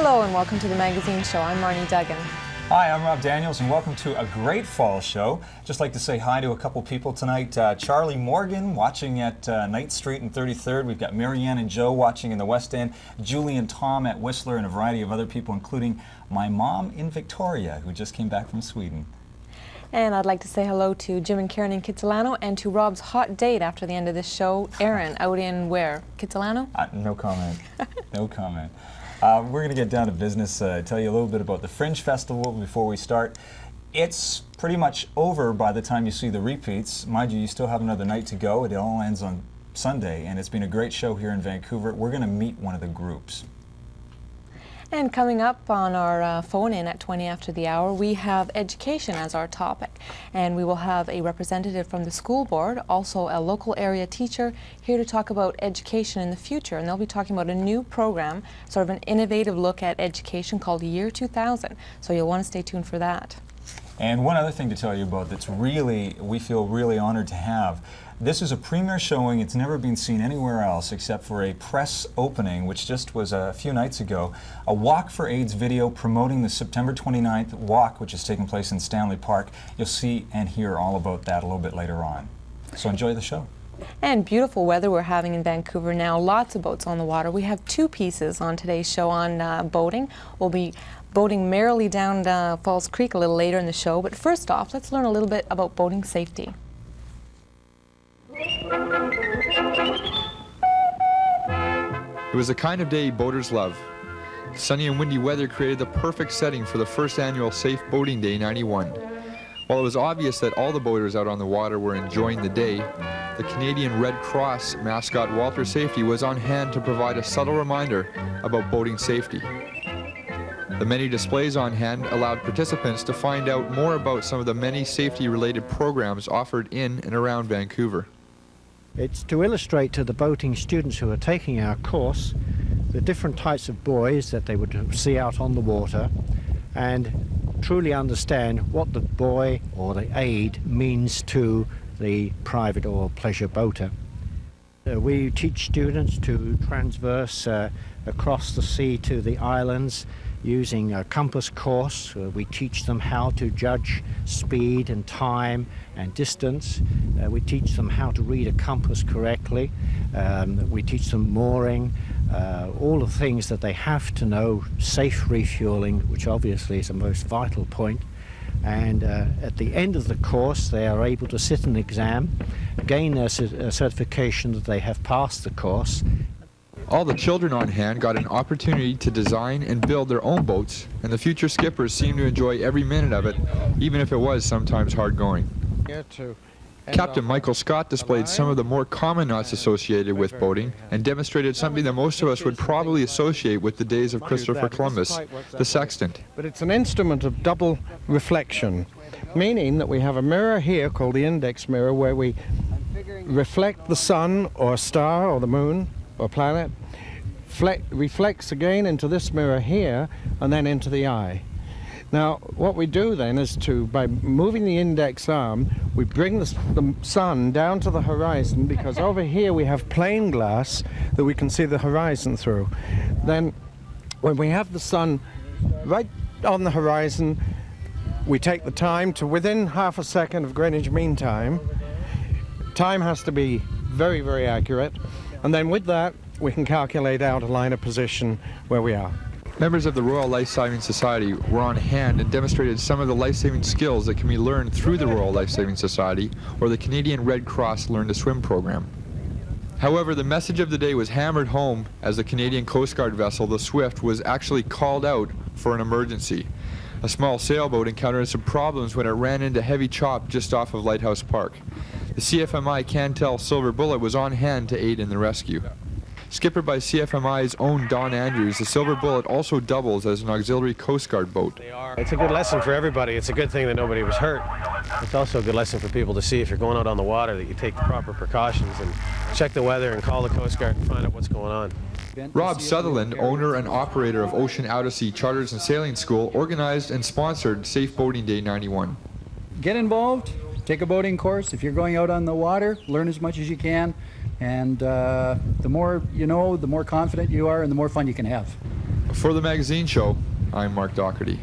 Hello and welcome to the Magazine Show. I'm Marnie Duggan. Hi, I'm Rob Daniels and welcome to a great fall show. Just like to say hi to a couple people tonight. Charlie Morgan watching at Knight Street and 33rd. We've got Marianne and Joe watching in the West End. Julie and Tom at Whistler and a variety of other people, including my mom in Victoria, who just came back from Sweden. And I'd like to say hello to Jim and Karen in Kitsilano and to Rob's hot date after the end of this show, Aaron, out in where? Kitsilano? No comment. No comment. We're going to get down to business, tell you a little bit about the Fringe Festival before we start. It's pretty much over by the time you see the repeats. Mind you, you still have another night to go. It all ends on Sunday, and it's been a great show here in Vancouver. We're going to meet one of the groups. And coming up on our phone-in at 20 after the hour, we have education as our topic. And we will have a representative from the school board, also a local area teacher, here to talk about education in the future. And they'll be talking about a new program, sort of an innovative look at education called Year 2000. So you'll want to stay tuned for that. And one other thing to tell you about that's really, we feel really honored to have. This is a premiere showing. It's never been seen anywhere else except for a press opening, which just was a few nights ago. A Walk for AIDS video promoting the September 29th walk, which is taking place in Stanley Park. You'll see and hear all about that a little bit later on. So enjoy the show. And beautiful weather we're having in Vancouver now. Lots of boats on the water. We have two pieces on today's show on boating. We'll be boating merrily down Falls Creek a little later in the show. But first off, let's learn a little bit about boating safety. It was the kind of day boaters love. Sunny and windy weather created the perfect setting for the first annual Safe Boating Day 91. While it was obvious that all the boaters out on the water were enjoying the day, the Canadian Red Cross mascot Walter Safety was on hand to provide a subtle reminder about boating safety. The many displays on hand allowed participants to find out more about some of the many safety-related programs offered in and around Vancouver. It's to illustrate to the boating students who are taking our course the different types of buoys that they would see out on the water and truly understand what the buoy or the aid means to the private or pleasure boater. We teach students to transverse across the sea to the islands using a compass course. We teach them how to judge speed and time and distance. We teach them how to read a compass correctly. We teach them mooring, all the things that they have to know, safe refueling, which obviously is the most vital point. And at the end of the course, they are able to sit an exam, gain their certification that they have passed the course. All the children on hand got an opportunity to design and build their own boats, and the future skippers seemed to enjoy every minute of it, even if it was sometimes hard going. Captain Michael Scott displayed some of the more common knots associated with boating and demonstrated something that most of us would probably associate with the days of Christopher Columbus, the sextant. But it's an instrument of double reflection, meaning that we have a mirror here called the index mirror where we reflect the sun or star or the moon or planet, reflects again into this mirror here and then into the eye. Now what we do then is by moving the index arm, we bring the sun down to the horizon, because over here we have plain glass that we can see the horizon through. Then when we have the sun right on the horizon, we take the time to within half a second of Greenwich Mean Time. Time has to be very, very accurate. And then with that, we can calculate out a line of position where we are. Members of the Royal Life-Saving Society were on hand and demonstrated some of the life-saving skills that can be learned through the Royal Life-Saving Society or the Canadian Red Cross Learn to Swim program. However, the message of the day was hammered home as the Canadian Coast Guard vessel, the Swift, was actually called out for an emergency. A small sailboat encountered some problems when it ran into heavy chop just off of Lighthouse Park. The CFMI Cantel Silver Bullet was on hand to aid in the rescue. Skippered by CFMI's own Don Andrews, the Silver Bullet also doubles as an auxiliary Coast Guard boat. It's a good lesson for everybody. It's a good thing that nobody was hurt. It's also a good lesson for people to see if you're going out on the water that you take the proper precautions and check the weather and call the Coast Guard and find out what's going on. Rob Sutherland, owner and operator of Ocean Odyssey Charters and Sailing School, organized and sponsored Safe Boating Day 91. Get involved, take a boating course. If you're going out on the water, learn as much as you can. And the more you know, the more confident you are and the more fun you can have. For the magazine show, I'm Mark Doherty.